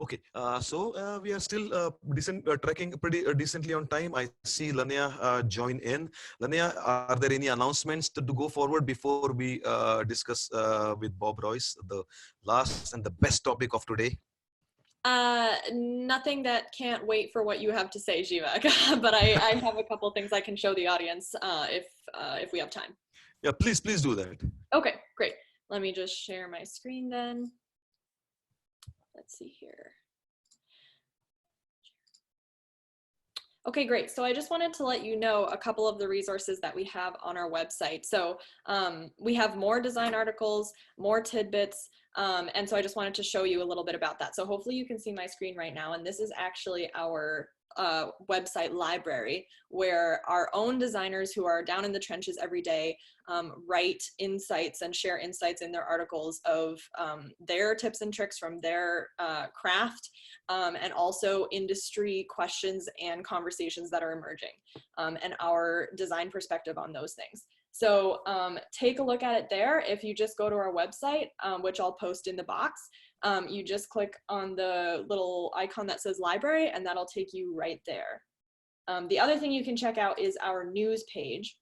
Okay, we are still tracking pretty decently on time. I see Lania join in. Lania, are there any announcements to go forward before we discuss with Bob Royce the last and the best topic of today? Nothing that can't wait for what you have to say, Jivak. But I have a couple things I can show the audience if we have time. Yeah, please do that. Okay, great. Let me just share my screen then. Let's see here. Okay, great. So I just wanted to let you know a couple of the resources that we have on our website. So we have more design articles, more tidbits, and so I just wanted to show you a little bit about that. So hopefully you can see my screen right now, and this is actually our website library where our own designers who are down in the trenches every day write insights and share insights in their articles of their tips and tricks from their craft, and also industry questions and conversations that are emerging, and our design perspective on those things. So take a look at it there. If you just go to our website, which I'll post in the box, you just click on the little icon that says library, and that'll take you right there. The other thing you can check out is our news page.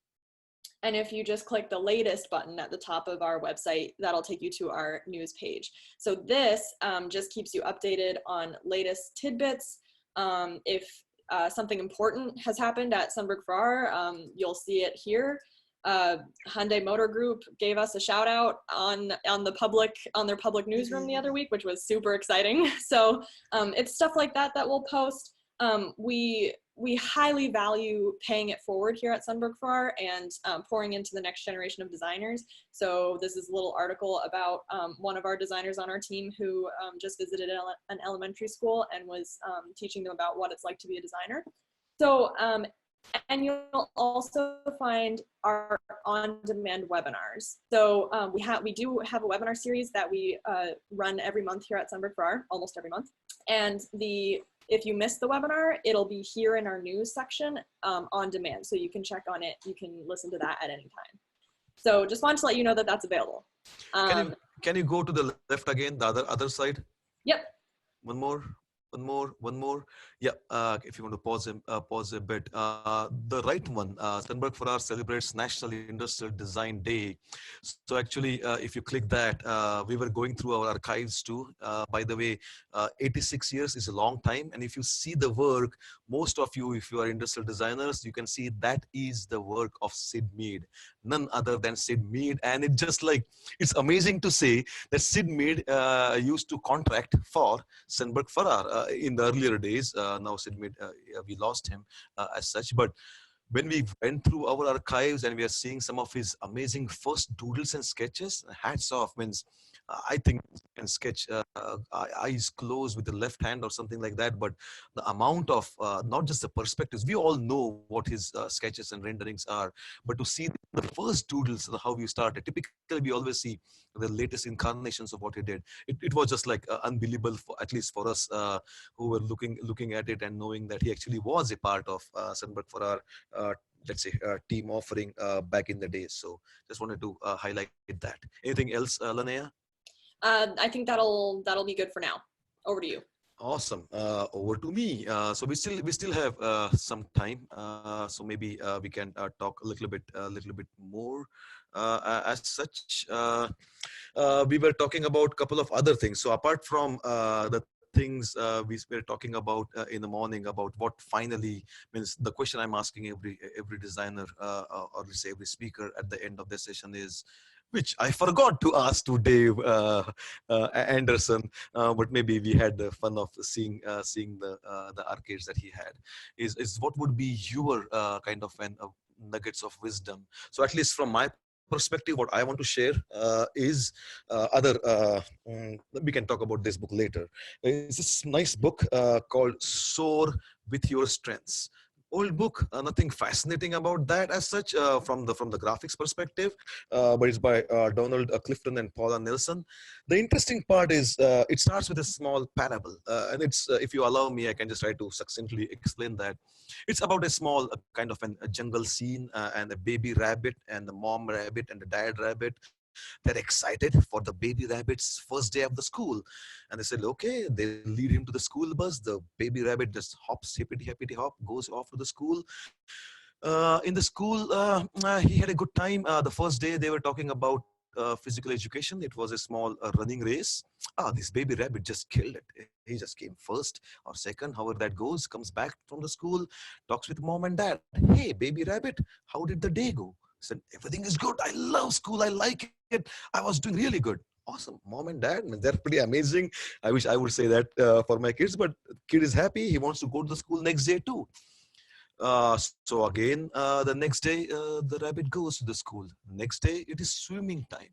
And if you just click the latest button at the top of our website, that'll take you to our news page. So this just keeps you updated on latest tidbits. If something important has happened at Sundberg-Ferar, you'll see it here. Hyundai Motor Group gave us a shout out on their public newsroom the other week, which was super exciting. So it's stuff like that that we'll post. We highly value paying it forward here at Sundberg-Ferar and pouring into the next generation of designers. So this is a little article about one of our designers on our team who just visited an elementary school and was teaching them about what it's like to be a designer. So, and you'll also find our on-demand webinars. So we do have a webinar series that we run every month here at Sundberg-Ferar, almost every month. And if you missed the webinar, it'll be here in our news section on demand. So you can check on it. You can listen to that at any time. So just wanted to let you know that that's available. Can you go to the left again, the other side? Yep. One more. Yeah, if you want to pause a bit. The right one, Sundberg-Ferar celebrates National Industrial Design Day. So actually, if you click that, we were going through our archives too. By the way, 86 years is a long time. And if you see the work, most of you, if you are industrial designers, you can see that is the work of Sid Mead, none other than Sid Mead. And it's amazing to say that Sid Mead used to contract for Sundberg-Ferar in the earlier days. Now Sid Mead, we lost him as such, but when we went through our archives and we are seeing some of his amazing first doodles and sketches, hats off. Means I think you can sketch eyes closed with the left hand or something like that, but the amount of not just the perspectives, we all know what his sketches and renderings are, but to see the first doodles, how we started, typically we always see the latest incarnations of what he did. It was just like unbelievable, at least for us who were looking at it and knowing that he actually was a part of Sundberg-Ferar, let's say, team offering back in the days. So just wanted to highlight that. Anything else, Lanaya? I think that'll be good for now. Over to you. Awesome. Over to me. So we still have some time. So maybe we can talk a little bit more. As such, we were talking about a couple of other things. So apart from the things we were talking about in the morning about what finally means, the question I'm asking every designer or let's say every speaker at the end of the session is, which I forgot to ask to Dave Anderson, but maybe we had the fun of seeing the arcades that he had. Is what would be your kind of nuggets of wisdom? So at least from my perspective, what I want to share is we can talk about this book later. It's this nice book called Soar with Your Strengths. Old book, nothing fascinating about that as such from the graphics perspective, but it's by Donald Clifton and Paula Nelson. The interesting part is it starts with a small parable, and it's if you allow me, I can just try to succinctly explain that. It's about a small kind of a jungle scene and a baby rabbit and the mom rabbit and the dad rabbit They're excited for the baby rabbit's first day of the school. And they said, okay, they lead him to the school bus. The baby rabbit just hops, hippity, hippity hop, goes off to the school. In the school, he had a good time. The first day, they were talking about physical education. It was a small running race. This baby rabbit just killed it. He just came first or second, however that goes, comes back from the school, talks with mom and dad. Hey, baby rabbit, how did the day go? Said, everything is good. I love school. I like it. I was doing really good. Awesome. Mom and dad, man, they're pretty amazing. I wish I would say that for my kids, but kid is happy. He wants to go to the school next day too. So again, the next day, the rabbit goes to the school. Next day, it is swimming time.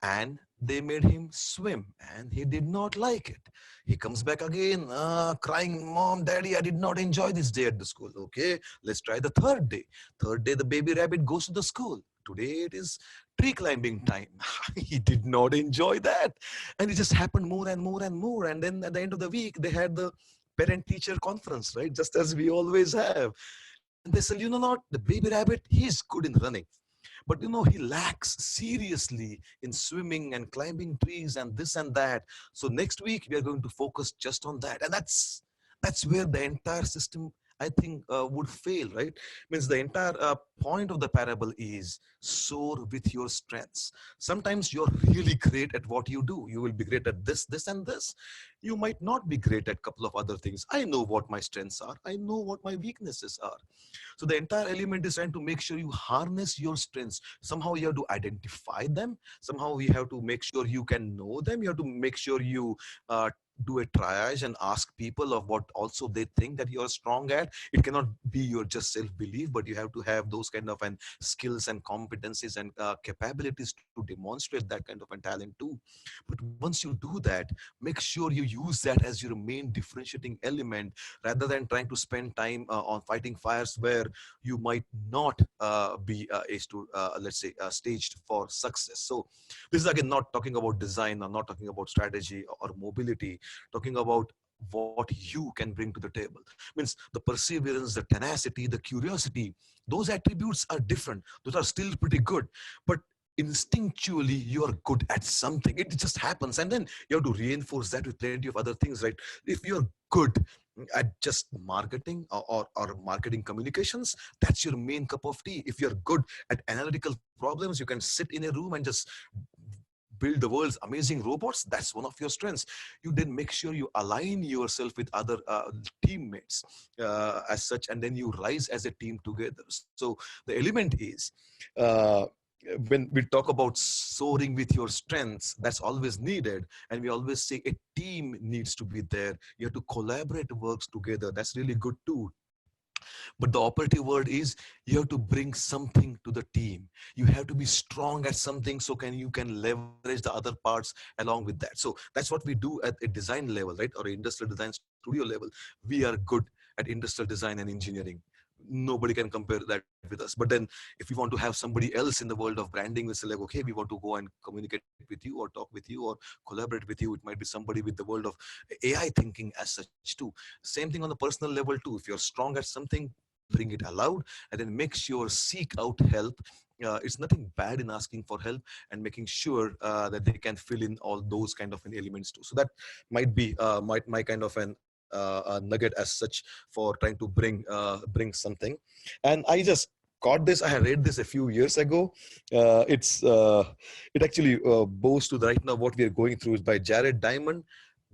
And they made him swim, and he did not like it. He comes back again, crying, Mom, Daddy, I did not enjoy this day at the school. Okay, let's try the third day. Third day, the baby rabbit goes to the school. Today it is tree climbing time. He did not enjoy that. And it just happened more and more and more. And then at the end of the week, they had the parent teacher conference, right? Just as we always have. And they said, you know what? The baby rabbit, he's good in running. But he lacks seriously in swimming and climbing trees and this and that. So next week we are going to focus just on that. And that's where the entire system, I think, would fail, right? Means the entire point of the parable is soar with your strengths. Sometimes you're really great at what you do. You will be great at this, and this. You might not be great at a couple of other things. I know what my strengths are. I know what my weaknesses are. So the entire element is trying to make sure you harness your strengths. Somehow you have to identify them. Somehow you have to make sure you can know them. You have to make sure you do a triage and ask people of what also they think that you're strong at. It cannot be your just self-belief, but you have to have those kind of skills and competencies and capabilities to demonstrate that kind of a talent too. But once you do that, make sure you use that as your main differentiating element, rather than trying to spend time on fighting fires where you might not be let's say staged for success. So this is again not talking about design, or not talking about strategy or mobility, talking about what you can bring to the table. Means the perseverance, the tenacity, the curiosity, those attributes are different. Those are still pretty good, but instinctually you are good at something. It just happens, and then you have to reinforce that with plenty of other things, right? If you're good at just marketing, or marketing communications, that's your main cup of tea. If you're good at analytical problems, you can sit in a room and just build the world's amazing robots. That's one of your strengths. You then make sure you align yourself with other teammates as such, and then you rise as a team together. So the element is, uh, when we talk about soaring with your strengths, that's always needed. And we always say a team needs to be there. You have to collaborate, works together. That's really good too. But the operative word is, you have to bring something to the team. You have to be strong at something, so you can leverage the other parts along with that. So that's what we do at a design level, right? Or industrial design studio level. We are good at industrial design and engineering. Nobody can compare that with us. But then if we want to have somebody else in the world of branding, we say like, okay, we want to go and communicate with you, or talk with you, or collaborate with you. It might be somebody with the world of AI thinking as such too. Same thing on the personal level too. If you're strong at something, bring it aloud, and then make sure seek out help. It's nothing bad in asking for help, and making sure that they can fill in all those kind of elements too. So that might be my kind of a nugget as such for trying to bring something. And I just caught this. I had read this a few years ago. It actually bows to the right now what we are going through, is by Jared Diamond.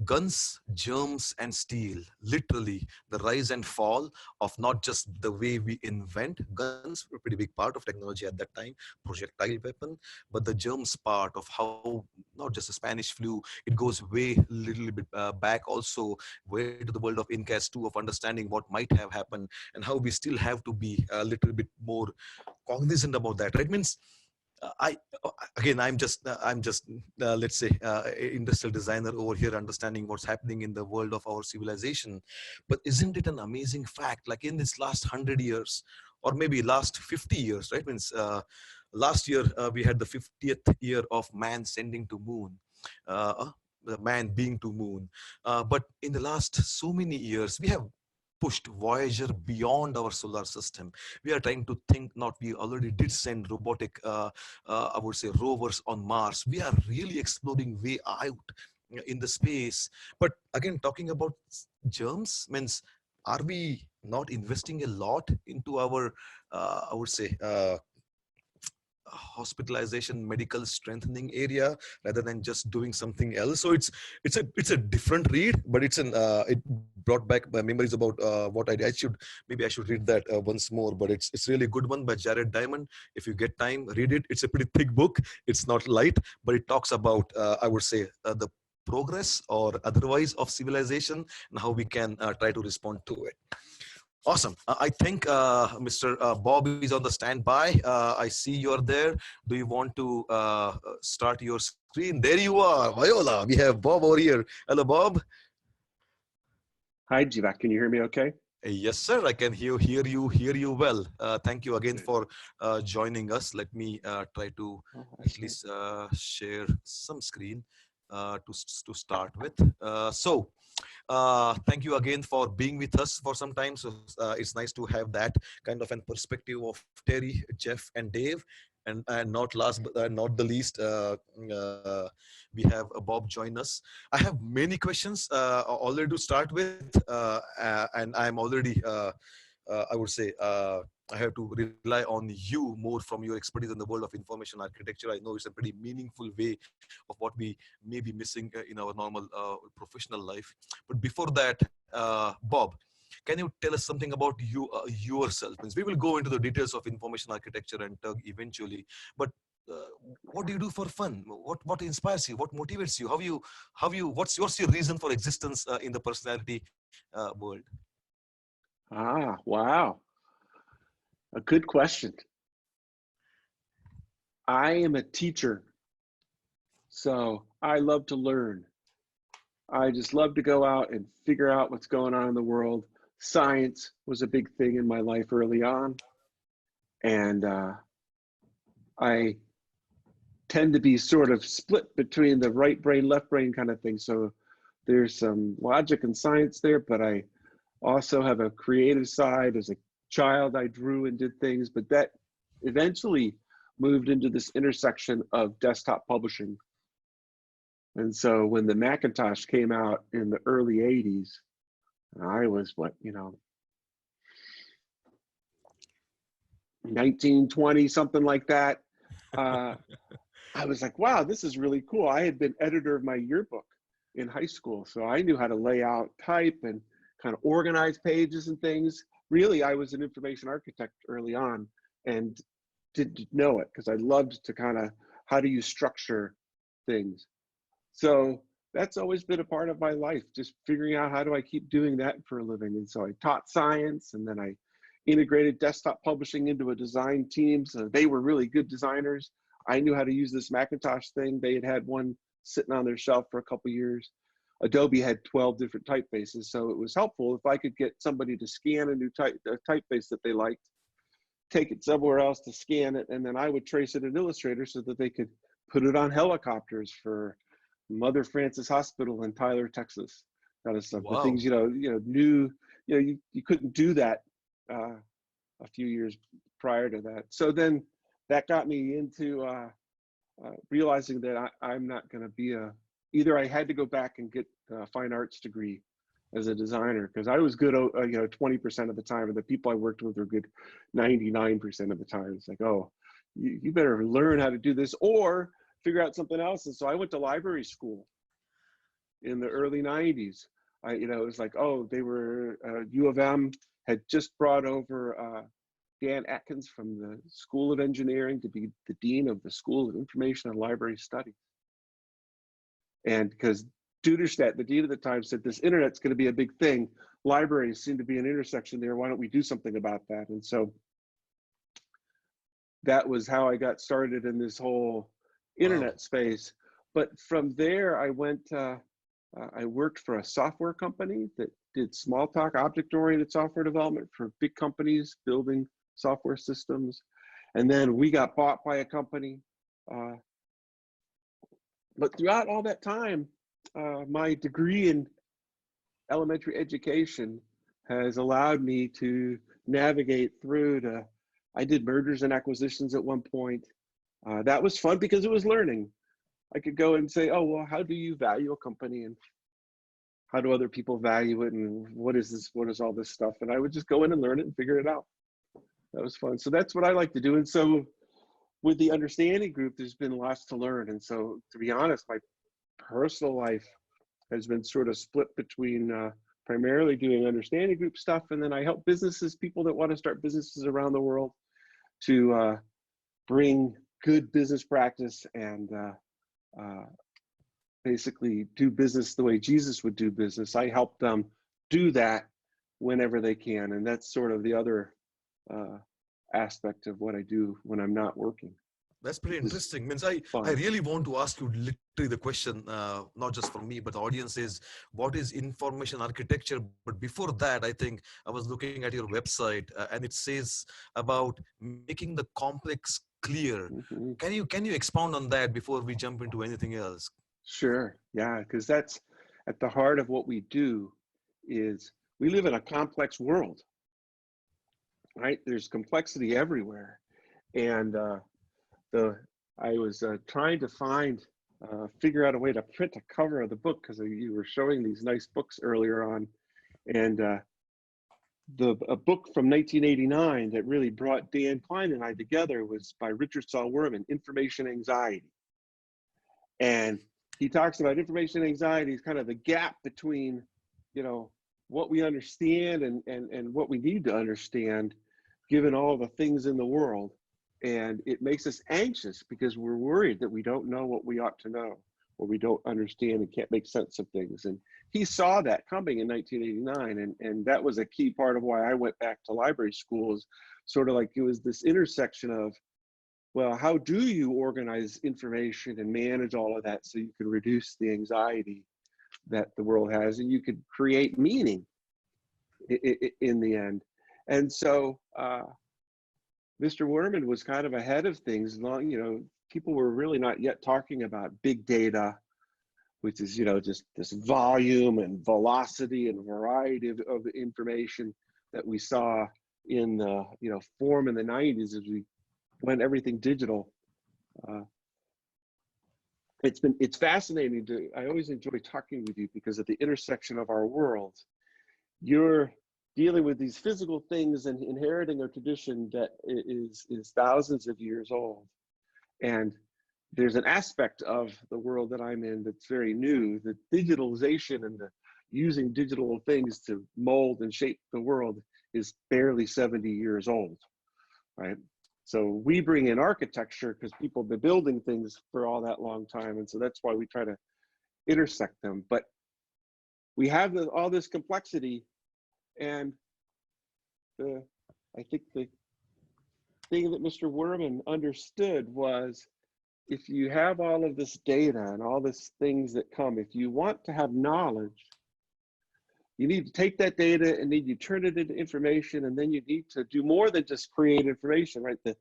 Guns, germs, and steel. Literally, the rise and fall of not just the way we invent guns, were a pretty big part of technology at that time, projectile weapon, but the germs part of how not just the Spanish flu, it goes way little bit back also, way to the world of incas too, of understanding what might have happened, and how we still have to be a little bit more cognizant about that, right? Means I again, I'm just let's say industrial designer over here, understanding what's happening in the world of our civilization. But isn't it an amazing fact, like in this last 100 years, or maybe last 50 years, right? Means last year we had the 50th year of man sending to moon, the man being to moon. But in the last so many years, we have pushed Voyager beyond our solar system. We are trying to think, not we already did send robotic, I would say, rovers on Mars. We are really exploring way out in the space. But again, talking about germs means, are we not investing a lot into our, I would say, hospitalization medical strengthening area rather than just doing something else? So it's a different read, but it brought back my memories about what I should, maybe I should read that once more. But it's really good one by Jared Diamond. If you get time, read it. It's a pretty thick book. It's not light, but it talks about, I would say, the progress or otherwise of civilization and how we can try to respond to it. Awesome. I think Mr. Bob is on the standby. I see you're there. Do you want to start your screen? There you are, Viola. We have Bob over here. Hello, Bob. Hi, Jiva. Can you hear me okay? Yes, sir. I can hear you well. Thank you again for joining us. Let me try to at least share some screen to start with. Thank you again for being with us for some time. So it's nice to have that kind of an perspective of Terry, Jeff, and Dave. And not last but not the least, we have Bob join us. I have many questions already to start with, and I'm already, I would say, I have to rely on you more from your expertise in the world of information architecture. I know it's a pretty meaningful way of what we may be missing in our normal professional life. But before that, Bob, can you tell us something about you yourself? Means we will go into the details of information architecture and TUG eventually. But what do you do for fun? What inspires you? What motivates you? What's your reason for existence in the personality world? Ah, wow. A good question. I am a teacher, so I love to learn. I just love to go out and figure out what's going on in the world. Science was a big thing in my life early on, and I tend to be sort of split between the right brain, left brain kind of thing. So there's some logic and science there, but I also have a creative side. As a child, I drew and did things, but that eventually moved into this intersection of desktop publishing. And so when the Macintosh came out in the early 80s, I was 19, 20, something like that. I was like, wow, this is really cool. I had been editor of my yearbook in high school, so I knew how to lay out type and kind of organize pages and things. Really, I was an information architect early on and didn't know it because I loved to kind of, how do you structure things? So that's always been a part of my life, just figuring out how do I keep doing that for a living. And so I taught science, and then I integrated desktop publishing into a design team. So they were really good designers. I knew how to use this Macintosh thing. They had one sitting on their shelf for a couple of years. Adobe had 12 different typefaces, so it was helpful if I could get somebody to scan a new typeface that they liked, take it somewhere else to scan it, and then I would trace it in Illustrator so that they could put it on helicopters for Mother Frances Hospital in Tyler, Texas, kind of stuff. Wow. The things you couldn't do that a few years prior to that. So then that got me into realizing that I'm not going to be either I had to go back and get a fine arts degree as a designer, because I was good 20% of the time, and the people I worked with were good 99% of the time. It's like, oh, you better learn how to do this or figure out something else. And so I went to library school in the early 90s. It was like, oh, they were U of M had just brought over Dan Atkins from the School of Engineering to be the dean of the School of Information and Library Studies. And because Duderstadt, the dean at the time, said this internet's going to be a big thing. Libraries seem to be an intersection there. Why don't we do something about that? And so that was how I got started in this whole internet space. But from there, I worked for a software company that did Smalltalk object-oriented software development for big companies building software systems. And then we got bought by a company. But throughout all that time, my degree in elementary education has allowed me to navigate through to, I did mergers and acquisitions at one point. That was fun because it was learning. I could go and say, oh, well, how do you value a company, and how do other people value it, and what is this, what is all this stuff? And I would just go in and learn it and figure it out. That was fun. So that's what I like to do. And so with the understanding group, there's been lots to learn. And so, to be honest, my personal life has been sort of split between primarily doing understanding group stuff, and then I help businesses, people that want to start businesses around the world, to bring good business practice and basically do business the way Jesus would do business. I help them do that whenever they can, and that's sort of the other aspect of what I do when I'm not working. That's pretty interesting. Means I Fun. really want to ask you literally the question, not just for me, but the audience is, what is information architecture? But before that, I think I was looking at your website and it says about making the complex clear. Mm-hmm. Can you expound on that before we jump into anything else? Sure, yeah, because that's at the heart of what we do. Is we live in a complex world, right? There's complexity everywhere, and I was trying to figure out a way to print a cover of the book, because you were showing these nice books earlier on, and a book from 1989 that really brought Dan Klein and I together was by Richard Saul Wurman, Information Anxiety. And he talks about information anxiety as kind of the gap between, what we understand and what we need to understand, given all the things in the world. And it makes us anxious because we're worried that we don't know what we ought to know, or we don't understand and can't make sense of things. And he saw that coming in 1989. And that was a key part of why I went back to library school, is sort of like it was this intersection of, well, how do you organize information and manage all of that so you can reduce the anxiety that the world has, and you could create meaning in the end. And so Mr. Wurman was kind of ahead of things. People were really not yet talking about big data, which is, just this volume and velocity and variety of information that we saw in the, form in the 90s as we went everything digital. It's fascinating I always enjoy talking with you, because at the intersection of our worlds, you're dealing with these physical things and inheriting a tradition that is thousands of years old. And there's an aspect of the world that I'm in that's very new. The digitalization and the using digital things to mold and shape the world is barely 70 years old, right? So we bring in architecture because people have been building things for all that long time. And so that's why we try to intersect them. But we have all this complexity, and I think the thing that Mr. Wurman understood was, if you have all of this data and all these things that come, if you want to have knowledge, you need to take that data and then you turn it into information, and then you need to do more than just create information, right? The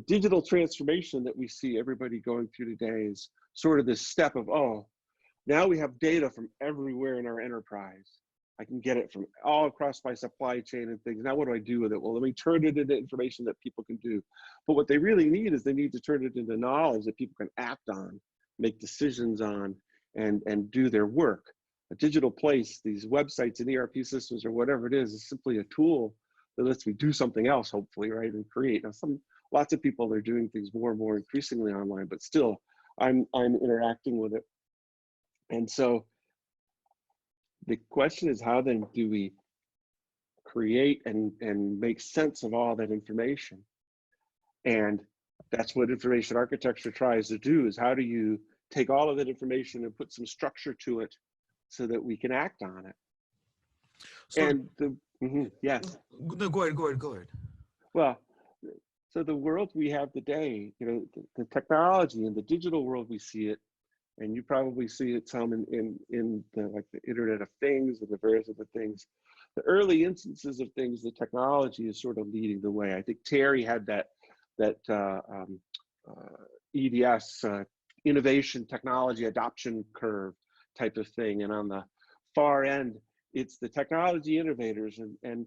digital transformation that we see everybody going through today is sort of this step of, oh, now we have data from everywhere in our enterprise. I can get it from all across my supply chain and things. Now what do I do with it? Well, let me turn it into information that people can do. But what they really need is they need to turn it into knowledge that people can act on, make decisions on, and do their work. A digital place, these websites and ERP systems or whatever it is simply a tool that lets me do something else, hopefully, right, and create. Now, lots of people are doing things more and more increasingly online, but still, I'm interacting with it. And so the question is, how then do we create and make sense of all that information? And that's what information architecture tries to do, is how do you take all of that information and put some structure to it so that we can act on it? So, and yes. No, go ahead. Well, so the world we have today, the technology and the digital world, we see it, and you probably see it some in the Internet of Things and the various other things. The early instances of things, the technology is sort of leading the way. I think Terry had that EDS, innovation technology adoption curve type of thing, and on the far end, it's the technology innovators, and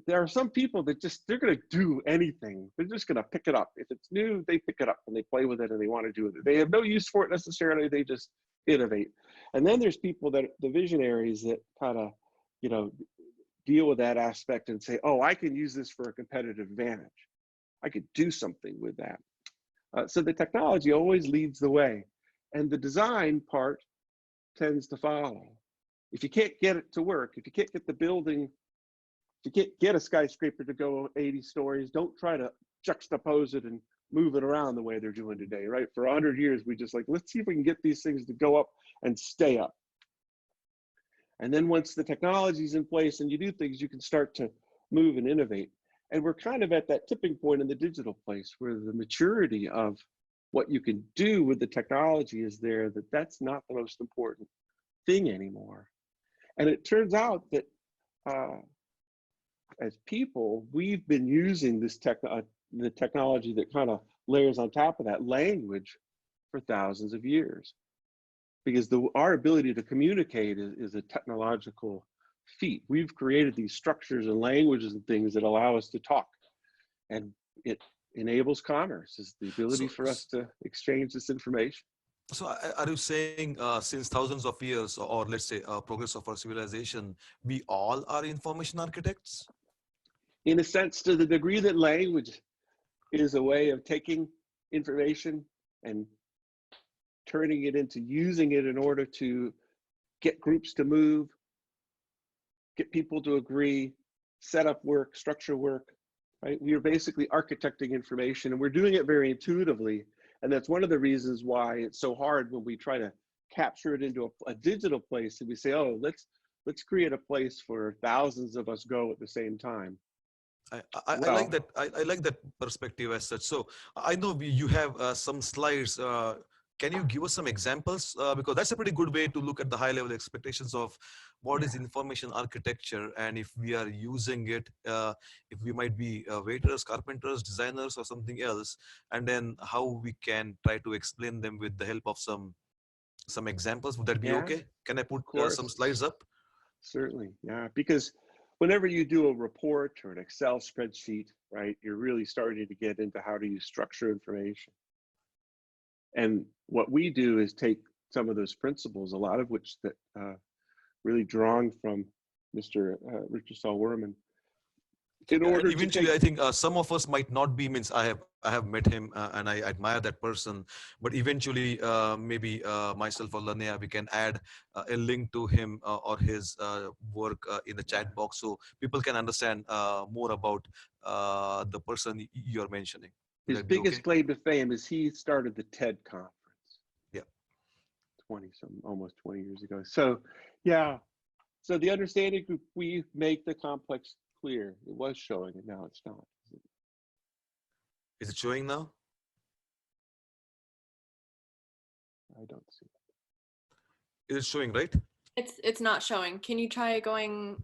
there are some people that they're going to do anything. They're just going to pick it up. If it's new, they pick it up and they play with it and they want to do it. They have no use for it necessarily. They just innovate. And then there's people that the visionaries that kind of, deal with that aspect and say, oh, I can use this for a competitive advantage. I could do something with that. So the technology always leads the way, and the design part tends to follow. If you can't get it to work, if you can't get the building, if you can't get a skyscraper to go 80 stories, don't try to juxtapose it and move it around the way they're doing today, right? For 100 years, we just let's see if we can get these things to go up and stay up. And then once the technology's in place and you do things, you can start to move and innovate. And we're kind of at that tipping point in the digital place where the maturity of what you can do with the technology is there, that's not the most important thing anymore. And it turns out that as people, we've been using this the technology that kind of layers on top of that language for thousands of years. Because our ability to communicate is a technological feat. We've created these structures and languages and things that allow us to talk. And it enables commerce, is the ability for us to exchange this information. So are you saying since thousands of years, or let's say progress of our civilization, we all are information architects? In a sense, to the degree that language is a way of taking information and turning it into using it in order to get groups to move, get people to agree, set up work, structure work, right? We are basically architecting information, and we're doing it very intuitively. And that's one of the reasons why it's so hard when we try to capture it into a digital place and we say, oh, let's create a place for thousands of us go at the same time. I like that. I like that perspective as such. So I know you have some slides. Can you give us some examples? Because that's a pretty good way to look at the high level expectations of what is information architecture, and if we are using it, if we might be waiters, carpenters, designers, or something else, and then how we can try to explain them with the help of some examples. Would that be okay? Can I put some slides up? Certainly, yeah. Because whenever you do a report or an Excel spreadsheet, right, you're really starting to get into how do you structure information. And what we do is take some of those principles, a lot of which that really drawn from Mr. Richard Saul Wurman. In order eventually, to I think some of us might not be. Means I have met him and I admire that person. But eventually, maybe myself or Lanea, we can add a link to him or his work in the chat box, so people can understand more about the person you're mentioning. His biggest claim to fame is he started the TED conference. Yeah. Almost 20 years ago. So, yeah. So the understanding group, we make the complex clear. It was showing, and now it's not. Is it showing now? I don't see it. It is showing, right? It's not showing. Can you try going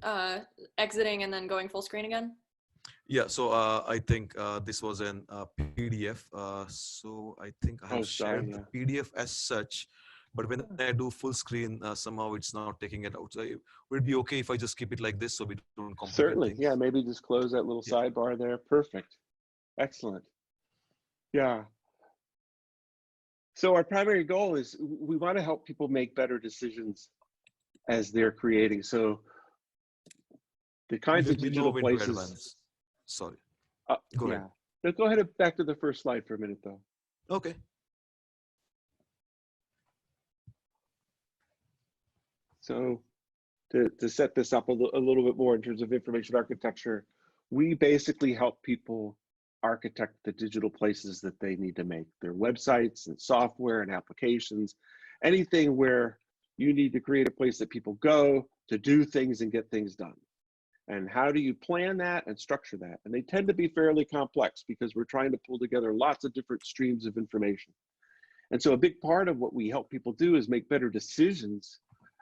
exiting and then going full screen again? Yeah, so I think this was an PDF. So I think I have shared the PDF as such, but when I do full screen, somehow it's not taking it out. So would it be okay if I just keep it like this so we don't complicate Certainly, things? yeah, maybe just close that little sidebar there. Perfect. Excellent. Yeah. So our primary goal is we want to help people make better decisions as they're creating. So the kinds of digital places. Sorry. Go ahead. Let's go ahead and back to the first slide for a minute, though. Okay. So to set this up a little bit more in terms of information architecture, we basically help people architect the digital places that they need to make, their websites and software and applications, anything where you need to create a place that people go to do things and get things done. And how do you plan that and structure that? And they tend to be fairly complex because we're trying to pull together lots of different streams of information. And so a big part of what we help people do is make better decisions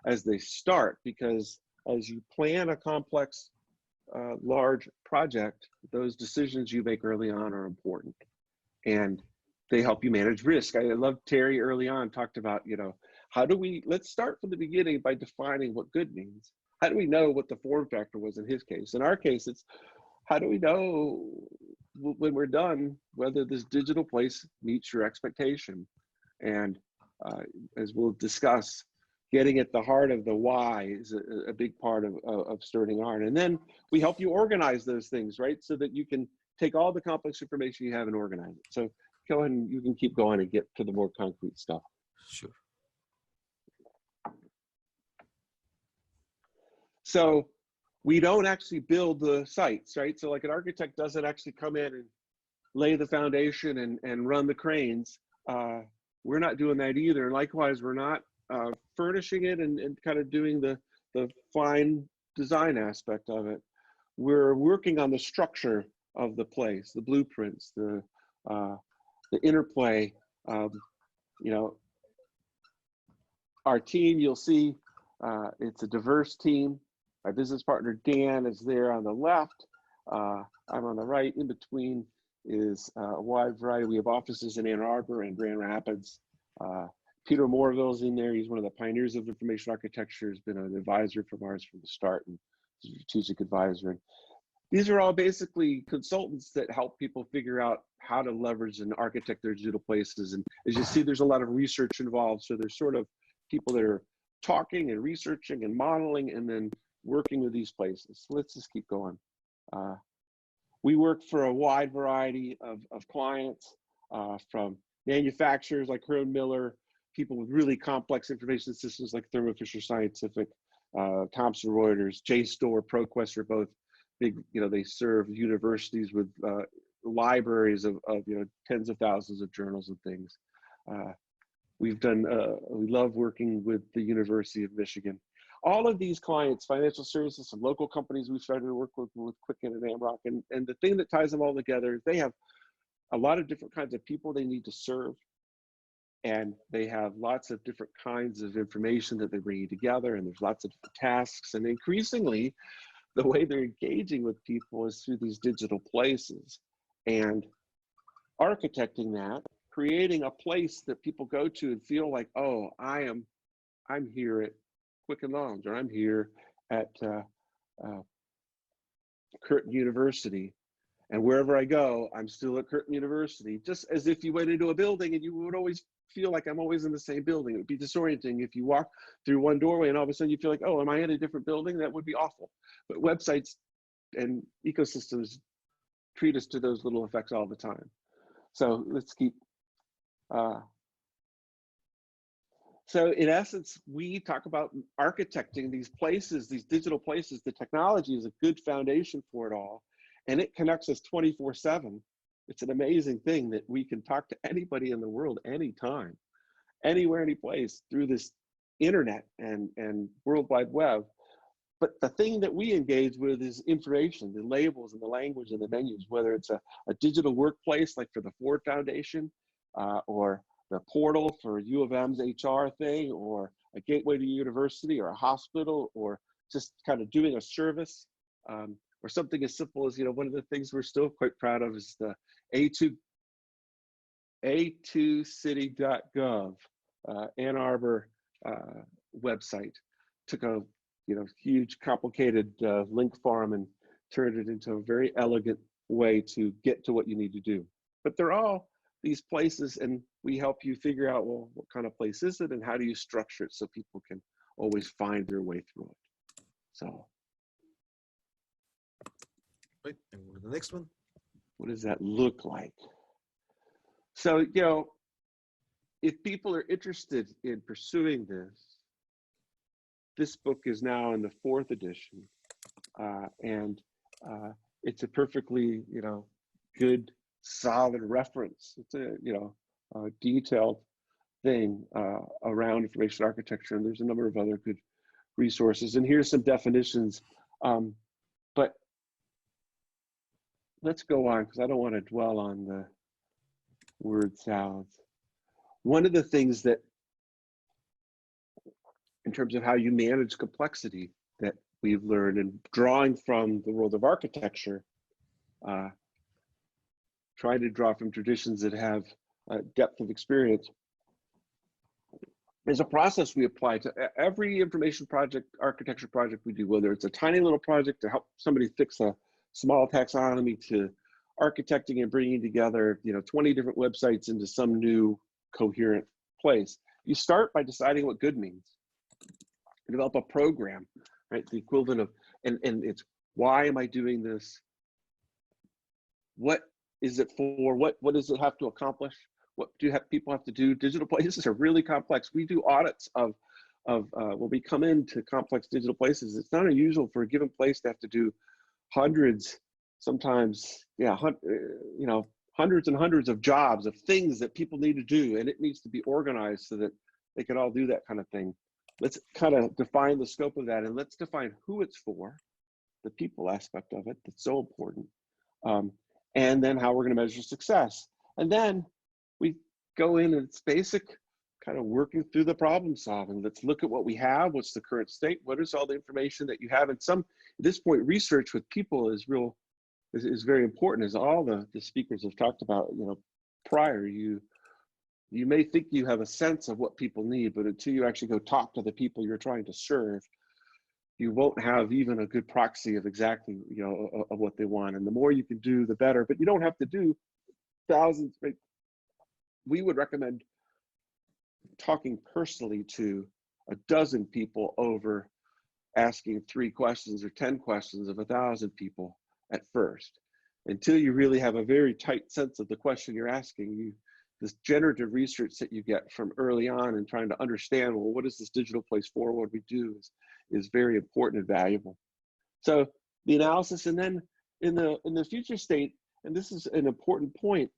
as they start, because as you plan a complex, large project, those decisions you make early on are important. And they help you manage risk. I love Terry early on talked about, let's start from the beginning by defining what good means. How do we know what the form factor was in his case? In our case, it's how do we know when we're done whether this digital place meets your expectation? And as we'll discuss, getting at the heart of the why is a big part of starting art. And then we help you organize those things, right? So that you can take all the complex information you have and organize it. So go ahead and you can keep going and get to the more concrete stuff. Sure. So we don't actually build the sites, right? So like an architect doesn't actually come in and lay the foundation and run the cranes. We're not doing that either. Likewise, we're not furnishing it and kind of doing the fine design aspect of it. We're working on the structure of the place, the blueprints, the interplay. You know, our team, you'll see, it's a diverse team. My business partner, Dan, is there on the left. I'm on the right. In between is a wide variety. We have offices in Ann Arbor and Grand Rapids. Peter Morville's in there. He's one of the pioneers of information architecture. He's been an advisor from ours from the start and strategic advisor. And these are all basically consultants that help people figure out how to leverage and architect their digital places. And as you see, there's a lot of research involved. So there's sort of people that are talking and researching and modeling and then working with these places. So let's just keep going. We work for a wide variety of clients, from manufacturers like Herman Miller, people with really complex information systems like Thermo Fisher Scientific, Thomson Reuters, JSTOR, ProQuest are both big, you know, they serve universities with libraries of you know, tens of thousands of journals and things. We've done, we love working with the University of Michigan. All of these clients, financial services, some local companies we've started to work with Quicken and Amrock, and the thing that ties them all together is they have a lot of different kinds of people they need to serve, and they have lots of different kinds of information that they're bringing together, and there's lots of different tasks, and increasingly, the way they're engaging with people is through these digital places, and architecting that, creating a place that people go to and feel like, oh, I'm here at Quicken Loans, or I'm here at Curtin University, and wherever I go, I'm still at Curtin University, just as if you went into a building and you would always feel like I'm always in the same building. It would be disorienting if you walk through one doorway and all of a sudden you feel like, oh, am I in a different building? That would be awful. But websites and ecosystems treat us to those little effects all the time. So let's keep, so in essence, we talk about architecting these places, these digital places. The technology is a good foundation for it all, and it connects us 24/7. It's an amazing thing that we can talk to anybody in the world, anytime, anywhere, any place, through this internet and World Wide Web. But the thing that we engage with is information, the labels and the language and the menus, whether it's a digital workplace like for the Ford Foundation, or the portal for U of M's HR thing, or a gateway to university, or a hospital, or just kind of doing a service, or something as simple as, you know, one of the things we're still quite proud of is the a2city.gov Ann Arbor website. Took a, you know, huge complicated link farm and turned it into a very elegant way to get to what you need to do. But they're all these places, and we help you figure out, well, what kind of place is it and how do you structure it so people can always find their way through it. So, Right, and go to the next one. what does that look like? So, you know, if people are interested in pursuing this book is now in the 4th edition, and it's a perfectly, you know, good, solid reference. It's a, you know, detailed thing around information architecture, and there's a number of other good resources. And here's some definitions, but let's go on because I don't want to dwell on the word salads. One of the things that, in terms of how you manage complexity, that we've learned, and drawing from the world of architecture, trying to draw from traditions that have depth of experience, There's a process we apply to every information project, architecture project we do, whether it's a tiny little project to help somebody fix a small taxonomy, to architecting and bringing together, 20 different websites into some new coherent place. You start by deciding what good means. You develop a program, right? The equivalent of, and it's, why am I doing this? What is it for? What does it have to accomplish? What do people have to do? Digital places are really complex. We do audits of when we come into complex digital places. It's not unusual for a given place to have to do hundreds, sometimes, hundreds and hundreds of jobs, of things that people need to do, and it needs to be organized so that they can all do that kind of thing. Let's kind of define the scope of that, and let's define who it's for, the people aspect of it, that's so important, and then how we're going to measure success. And then we go in and it's basic kind of working through the problem solving. Let's look at what we have. What's the current state? What is all the information that you have? And at this point, research with people is very important, as all the speakers have talked about, prior. You may think you have a sense of what people need, but until you actually go talk to the people you're trying to serve, you won't have even a good proxy of exactly, of what they want. And the more you can do, the better. But you don't have to do thousands. We would recommend talking personally to a dozen people over asking 3 questions or 10 questions of 1,000 people at first, until you really have a very tight sense of the question you're asking. This generative research that you get from early on and trying to understand, well, what is this digital place for? What do we do is very important and valuable. So the analysis, and then in the future state, and this is an important point,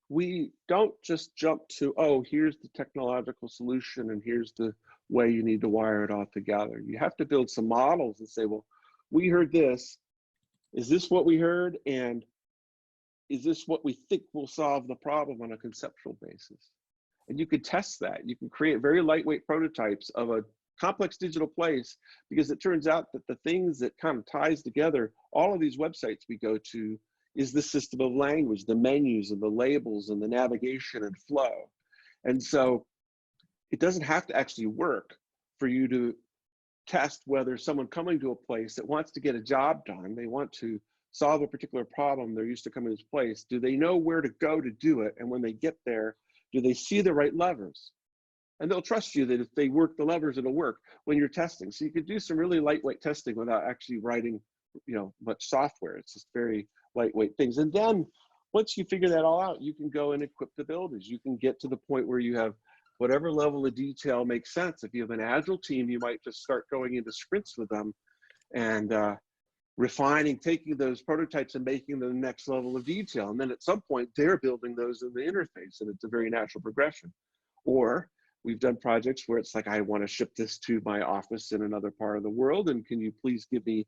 we don't just jump to, oh, here's the technological solution and here's the way you need to wire it all together. You have to build some models and say, well, we heard this. Is this what we heard? And is this what we think will solve the problem on a conceptual basis? And you can test that. You can create very lightweight prototypes of a complex digital place, because it turns out that the things that kind of ties together all of these websites we go to is the system of language, the menus and the labels and the navigation and flow. And so it doesn't have to actually work for you to test whether someone coming to a place that wants to get a job done, they want to solve a particular problem, they're used to coming to this place, do they know where to go to do it? And when they get there, do they see the right levers? And they'll trust you that if they work the levers, it'll work when you're testing. So you could do some really lightweight testing without actually writing, much software. It's just very lightweight things. And then once you figure that all out, you can go and equip the builders. You can get to the point where you have whatever level of detail makes sense. If you have an agile team, you might just start going into sprints with them and refining, taking those prototypes and making them the next level of detail. And then at some point, they're building those in the interface, and it's a very natural progression. Or we've done projects where it's like, I want to ship this to my office in another part of the world, and can you please give me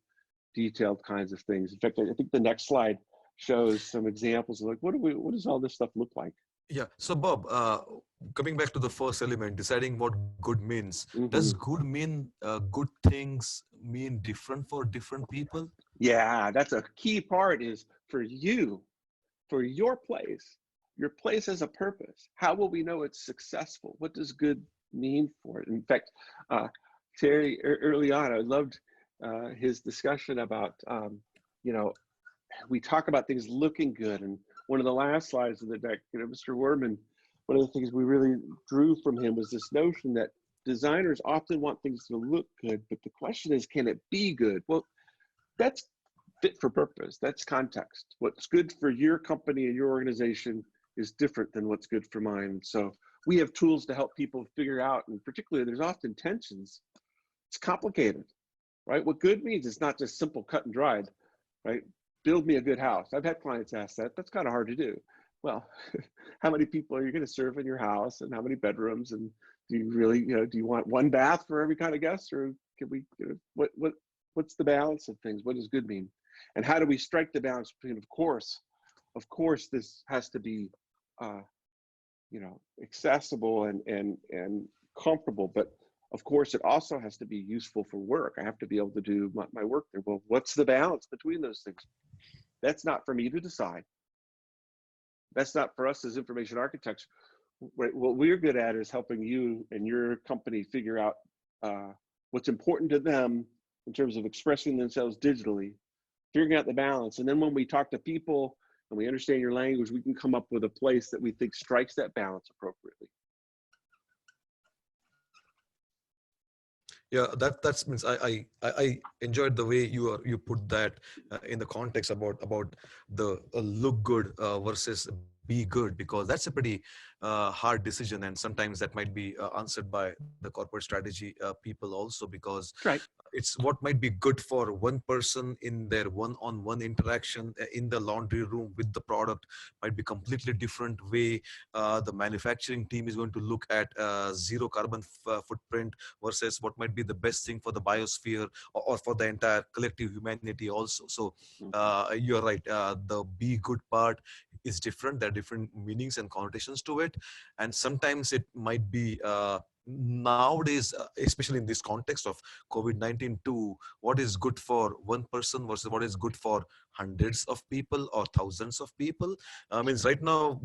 detailed kinds of things? In fact, I think the next slide shows some examples of like, what does all this stuff look like? Yeah. So Bob, coming back to the first element, deciding what good means. Mm-hmm. Does good mean good things mean different for different people? Yeah, that's a key part, is for you, for your place. Your place has a purpose. How will we know it's successful? What does good mean for it? In fact, Terry, early on, I loved his discussion about, we talk about things looking good. And one of the last slides of the deck, Mr. Werman, one of the things we really drew from him was this notion that designers often want things to look good, but the question is, can it be good? Well, that's fit for purpose. That's context. What's good for your company and your organization is different than what's good for mine. So we have tools to help people figure out, and particularly there's often tensions. It's complicated, right? What good means is not just simple cut and dried, right? Build me a good house. I've had clients ask that. That's kind of hard to do. Well, how many people are you going to serve in your house, and how many bedrooms? And do you really, do you want one bath for every kind of guest, or can we, what's the balance of things? What does good mean? And how do we strike the balance between, of course, this has to be, accessible and comfortable, but of course, it also has to be useful for work. I have to be able to do my work there. Well, what's the balance between those things? That's not for me to decide. That's not for us as information architects. right, what we're good at is helping you and your company figure out what's important to them in terms of expressing themselves digitally, figuring out the balance. And then when we talk to people and we understand your language, we can come up with a place that we think strikes that balance appropriately. Yeah, that means I enjoyed the way you put that in the context about the look good versus be good, because that's a pretty hard decision, and sometimes that might be answered by the corporate strategy people also, because Right. it's what might be good for one person in their one-on-one interaction in the laundry room with the product might be completely different way. The manufacturing team is going to look at zero carbon footprint versus what might be the best thing for the biosphere, or for the entire collective humanity also. So you're right, the be good part is different. There are different meanings and connotations to it, and sometimes it might be nowadays, especially in this context of COVID-19 too, what is good for one person versus what is good for hundreds of people or thousands of people. Means right now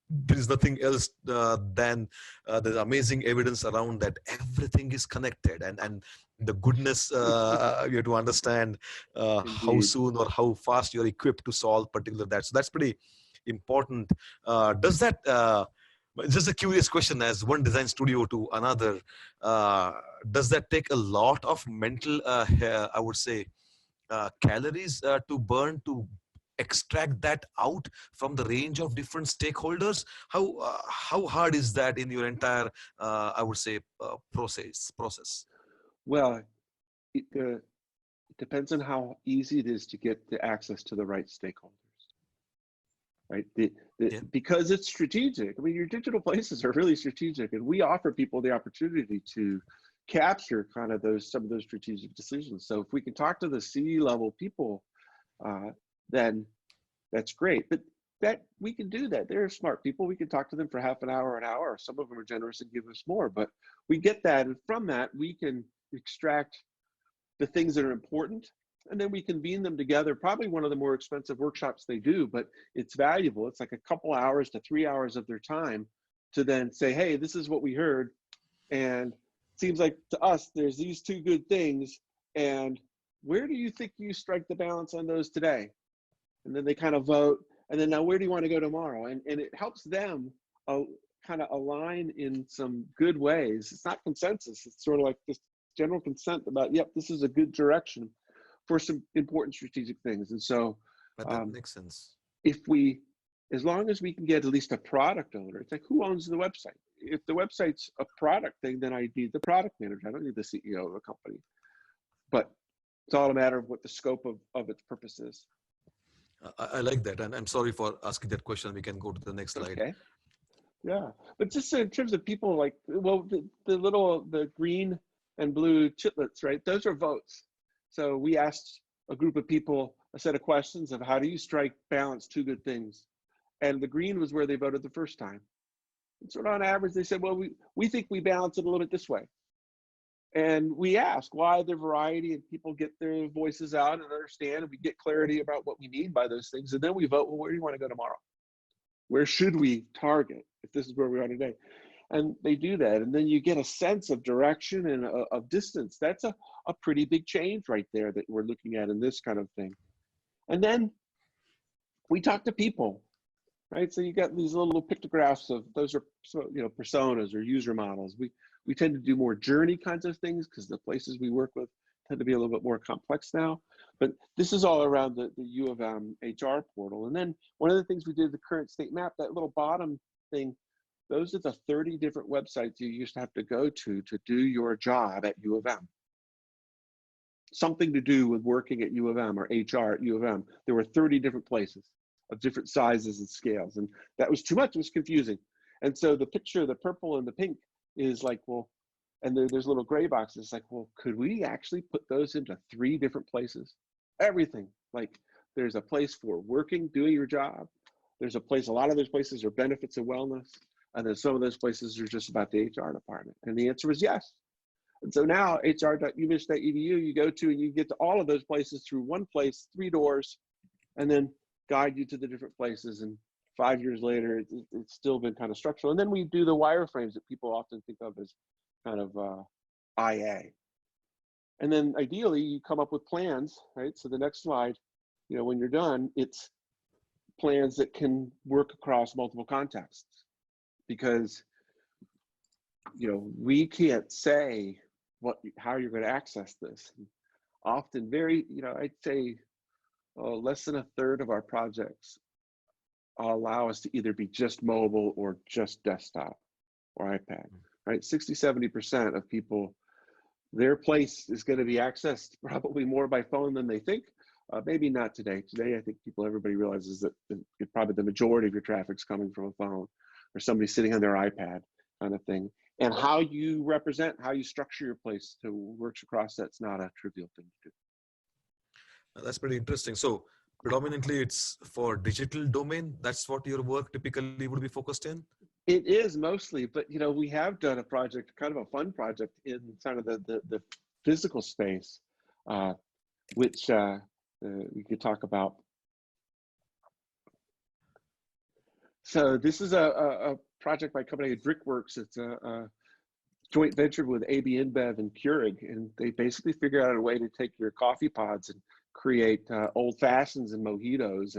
there is nothing else than the amazing evidence around that everything is connected, and the goodness you have to understand how Indeed. soon or how fast you're equipped to solve particular that. So that's pretty important. Does that just a curious question, as one design studio to another, does that take a lot of mental, I would say, calories to burn to extract that out from the range of different stakeholders? How hard is that in your entire, I would say, process? Well, it depends on how easy it is to get the access to the right stakeholders. Right? Yeah. Because it's strategic. I mean, your digital places are really strategic, and we offer people the opportunity to capture kind of some of those strategic decisions. So if we can talk to the C-level people, then that's great. But that we can do that. They're smart people. We can talk to them for half an hour. Some of them are generous and give us more, but we get that, and from that we can extract the things that are important, and then we convene them together. Probably one of the more expensive workshops they do, but it's valuable. It's like a couple hours to 3 hours of their time to then say, hey, this is what we heard, and it seems like to us there's these two good things, and where do you think you strike the balance on those today? And then they kind of vote, and then now where do you want to go tomorrow? And it helps them kind of align in some good ways. It's not consensus. It's sort of like this general consent about, yep, this is a good direction for some important strategic things. And so That makes sense. as long as we can get at least a product owner, it's like, who owns the website? If the website's a product thing, then I need the product manager. I don't need the CEO of a company. But it's all a matter of what the scope of its purpose is. I like that, and I'm sorry for asking that question. We can go to the next slide. Okay. Yeah, but just in terms of people, like, well, the green and blue chitlets, right? Those are votes. So we asked a group of people a set of questions of how do you strike balance two good things, and the green was where they voted the first time. And sort of on average, they said, well, we think we balance it a little bit this way. And we ask why the variety, and people get their voices out and understand, and we get clarity about what we mean by those things. And then we vote, well, where do you want to go tomorrow? Where should we target if this is where we are today? And they do that. And then you get a sense of direction and of distance. That's a pretty big change right there that we're looking at in this kind of thing. And then we talk to people, right? So you got these little pictographs of, those are, personas or user models. We tend to do more journey kinds of things because the places we work with tend to be a little bit more complex now. But this is all around the U of M HR portal. And then one of the things we did, the current state map, that little bottom thing, those are the 30 different websites you used to have to go to do your job at U of M. Something to do with working at U of M or HR at U of M. There were 30 different places of different sizes and scales. And that was too much, it was confusing. And so the picture, the purple and the pink is like, well, and there's little gray boxes, like, well, could we actually put those into 3 different places? Everything, like there's a place for working, doing your job. There's a place, a lot of those places are benefits and wellness. And then some of those places are just about the HR department. And the answer was yes. And so now hr.umich.edu, you go to, and you get to all of those places through one place, 3 doors, and then guide you to the different places. And 5 years later, it's still been kind of structural. And then we do the wireframes that people often think of as kind of IA. And then ideally you come up with plans, right? So the next slide, when you're done, it's plans that can work across multiple contexts, because we can't say how you're going to access this. Often I'd say less than a third of our projects allow us to either be just mobile or just desktop or iPad, right? 60-70% of people, their place is going to be accessed probably more by phone than they think. Maybe not today. Today, I think everybody realizes that probably the majority of your traffic's coming from a phone or somebody sitting on their iPad kind of thing. And how you how you structure your place to work across that's not a trivial thing to do. That's pretty interesting. So predominantly it's for digital domain. That's what your work typically would be focused in? It is mostly, but we have done a project, kind of a fun project in kind of the physical space, which we could talk about. So this is a project by a company, Brickworks. It's a joint venture with AB InBev and Keurig, and they basically figured out a way to take your coffee pods and create old fashions and mojitos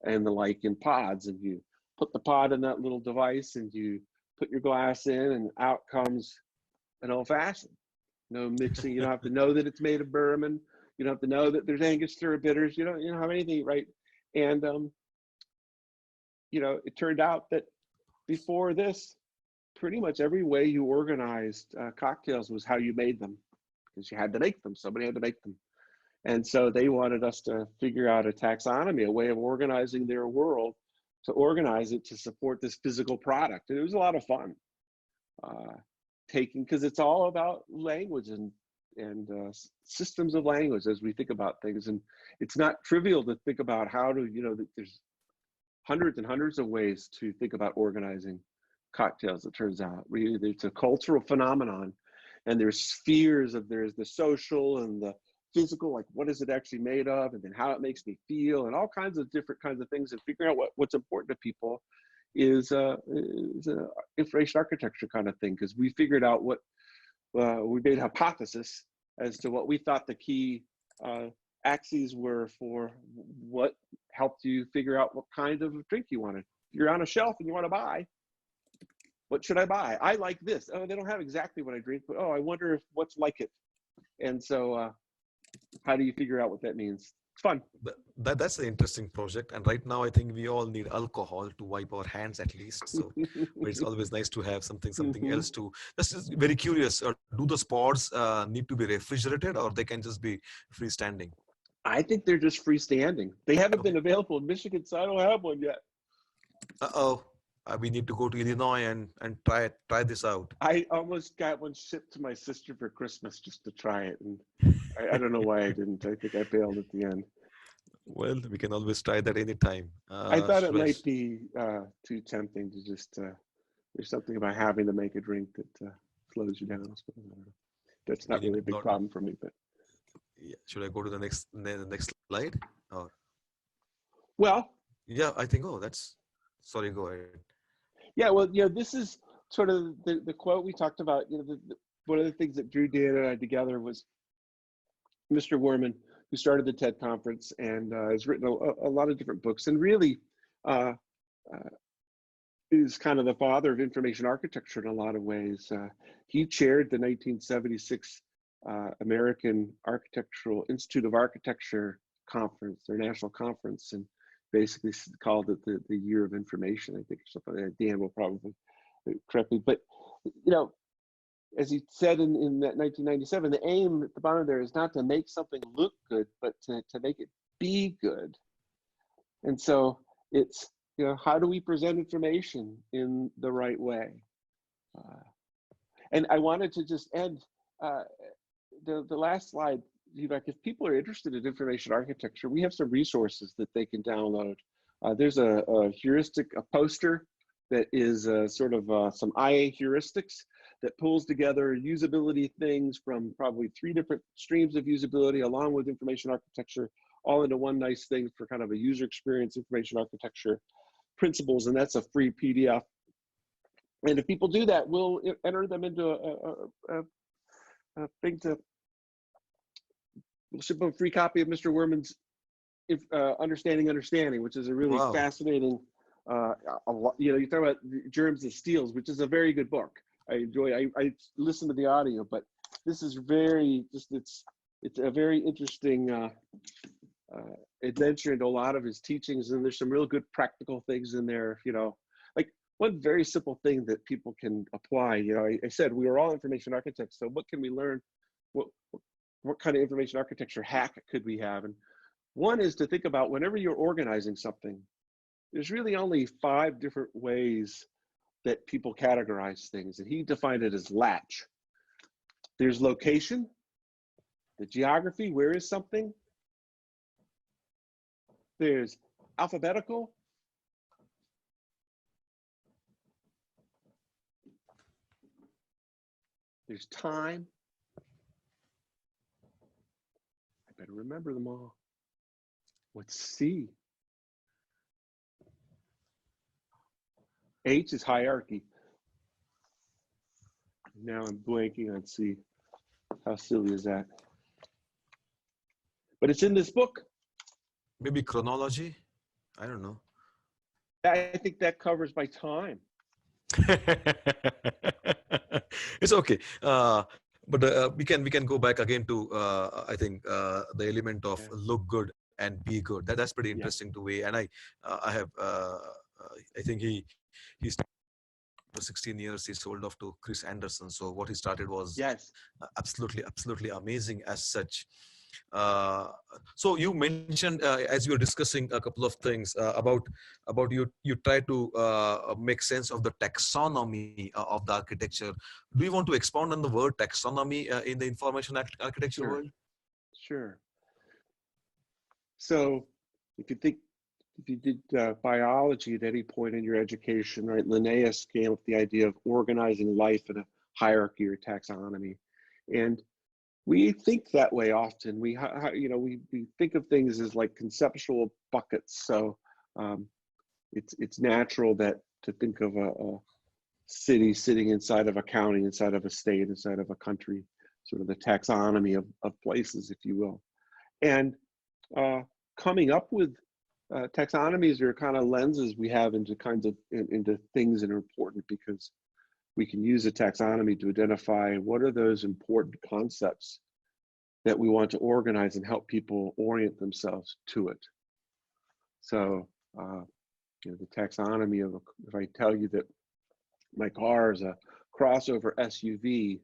and the like in pods, and you put the pod in that little device and you put your glass in and out comes an old fashioned. No mixing. You don't have to know that it's made of bourbon. You don't have to know that there's Angostura bitters. You don't have anything, right? And it turned out that before this, pretty much every way you organized cocktails was how you made them, because you had to make them. Somebody had to make them. And so they wanted us to figure out a taxonomy, a way of organizing their world, to organize it to support this physical product. And it was a lot of fun because it's all about language and systems of language as we think about things. And it's not trivial to think about how to, there's hundreds and hundreds of ways to think about organizing cocktails, it turns out. It's a cultural phenomenon, and there's spheres there's the social and the physical, like what is it actually made of, and then how it makes me feel, and all kinds of different kinds of things. And figuring out what's important to people is a information architecture kind of thing, because we figured out we made a hypothesis as to what we thought the key axes were for what helped you figure out what kind of drink you wanted. You're on a shelf and you want to buy. What should I buy? I like this. Oh, they don't have exactly what I drink, but I wonder if what's like it. And so how do you figure out what that means? It's fun. That's an interesting project. And right now, I think we all need alcohol to wipe our hands at least. So but it's always nice to have something else to. Just very curious. Do those pods need to be refrigerated, or they can just be freestanding? I think they're just freestanding. They haven't been available in Michigan, so I don't have one yet. Uh-oh. We need to go to Illinois and try this out. I almost got one shipped to my sister for Christmas just to try it, and I don't know why I didn't. I think I failed at the end. Well, we can always try that anytime. I thought it might be too tempting to just. There's something about having to make a drink that slows you down. That's not really a big problem for me, but. Yeah. Should I go to the next slide? Or? Well. Yeah, I think. That's. Sorry, go ahead. Yeah, well, this is sort of the quote we talked about. One of the things that drew Dan and I together was Mr. Worman, who started the TED conference and has written a lot of different books, and really is kind of the father of information architecture in a lot of ways. He chaired the 1976 American Architectural Institute of Architecture conference, their national conference, and basically called it the year of information, I think, or something like that. Dan will probably correct me. But, as he said in that 1997, the aim at the bottom there is not to make something look good, but to make it be good. And so it's, how do we present information in the right way? And I wanted to just end the last slide. If people are interested in information architecture, we have some resources that they can download. There's a heuristic, a poster that is sort of some IA heuristics that pulls together usability things from probably 3 different streams of usability along with information architecture, all into one nice thing for kind of a user experience information architecture principles, and that's a free PDF. And if people do that, we'll enter them into a thing to, we'll ship them a free copy of Mr. Werman's Understanding, which is a really Wow. fascinating, you talk about Germs and Steels, which is a very good book. I enjoy, I listen to the audio, but this is very, it's a very interesting adventure into a lot of his teachings, and there's some real good practical things in there, like one very simple thing that people can apply. I said we are all information architects, so what can we learn? What kind of information architecture hack could we have? And one is to think about whenever you're organizing something, there's really only 5 different ways that people categorize things, and he defined it as latch. There's location, the geography, where is something? There's alphabetical. There's time. I better remember them all. What's C? H is hierarchy. Now I'm blanking on C. How silly is that? But it's in this book. Maybe chronology? I don't know. I think that covers my time. It's okay. But we can go back again to I think the element of look good and be good. That's pretty interesting to way. And I have I think he's for 16 years he sold off to Chris Anderson. So what he started was absolutely amazing as such. So you mentioned as you were discussing a couple of things about you try to make sense of the taxonomy of the architecture. Do you want to expound on the word taxonomy in the information architecture world? Sure. So if you did biology at any point in your education, right, Linnaeus came up with the idea of organizing life in a hierarchy or taxonomy. And we think that way often. We think of things as like conceptual buckets. So it's natural to think of a city sitting inside of a county, inside of a state, inside of a country, sort of the taxonomy of places, if you will. And coming up with taxonomies are kind of lenses we have into things that are important, because we can use a taxonomy to identify what are those important concepts that we want to organize and help people orient themselves to it. So, the taxonomy of, if I tell you that my car is a crossover SUV,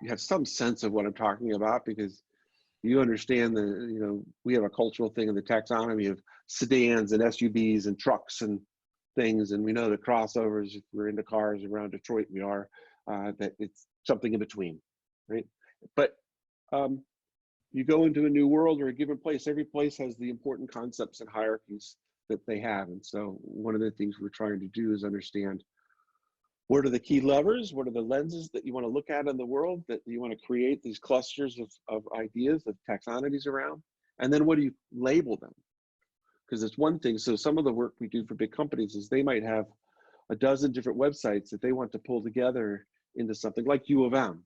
you have some sense of what I'm talking about, because you understand we have a cultural thing in the taxonomy of sedans and SUVs and trucks and things, and we know that crossovers, if we're into cars around Detroit, we are, that it's something in between, right? But you go into a new world or a given place, every place has the important concepts and hierarchies that they have. And so one of the things we're trying to do is understand, what are the key levers? What are the lenses that you want to look at in the world, that you want to create these clusters of ideas, of taxonomies around? And then what do you label them? Because it's one thing. So some of the work we do for big companies is they might have a dozen different websites that they want to pull together into something like U of M,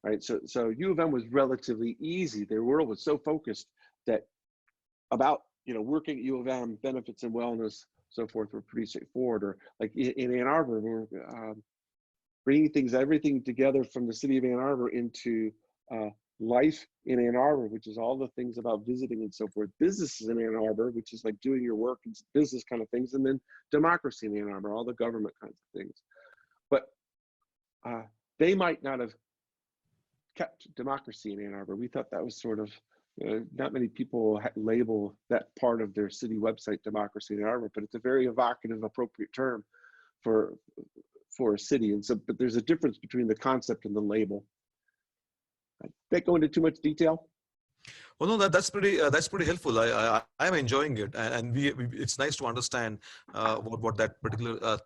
right? So U of M was relatively easy. Their world was so focused that about, working at U of M, benefits and wellness, so forth, were pretty straightforward. Or like in Ann Arbor, we're bringing everything together from the city of Ann Arbor into life in Ann Arbor, which is all the things about visiting and so forth. Businesses in Ann Arbor, which is like doing your work and business kind of things. And then democracy in Ann Arbor, all the government kinds of things. But they might not have kept democracy in Ann Arbor. We thought that was sort of, not many people label that part of their city website democracy in Ann Arbor, but it's a very evocative, appropriate term for a city. And so, but there's a difference between the concept and the label. Did that go into too much detail? Well, no, that's pretty helpful. I'm enjoying it, and we it's nice to understand what that particular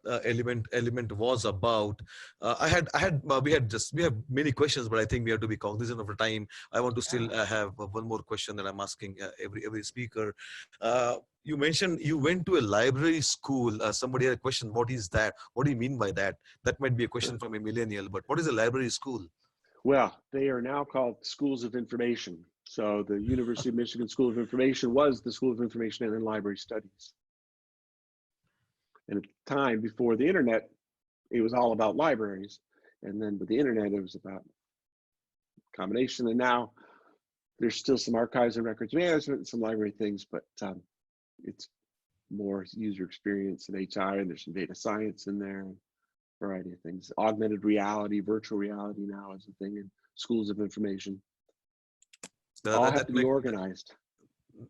element was about. We have many questions, but I think we have to be cognizant of the time. I want to still Yeah. have one more question that I'm asking every speaker. You mentioned you went to a library school. Somebody had a question. What is that? What do you mean by that? That might be a question from a millennial, but what is a library school? Well, they are now called schools of information. So the University of Michigan School of Information was the School of Information and Library Studies. And at the time before the internet, it was all about libraries. And then with the internet, it was about combination. And now there's still some archives and records management and some library things, but it's more user experience and HR, and there's some data science in there, and a variety of things. Augmented reality, virtual reality now is a thing in schools of information. That, All that, have that to be make, organized.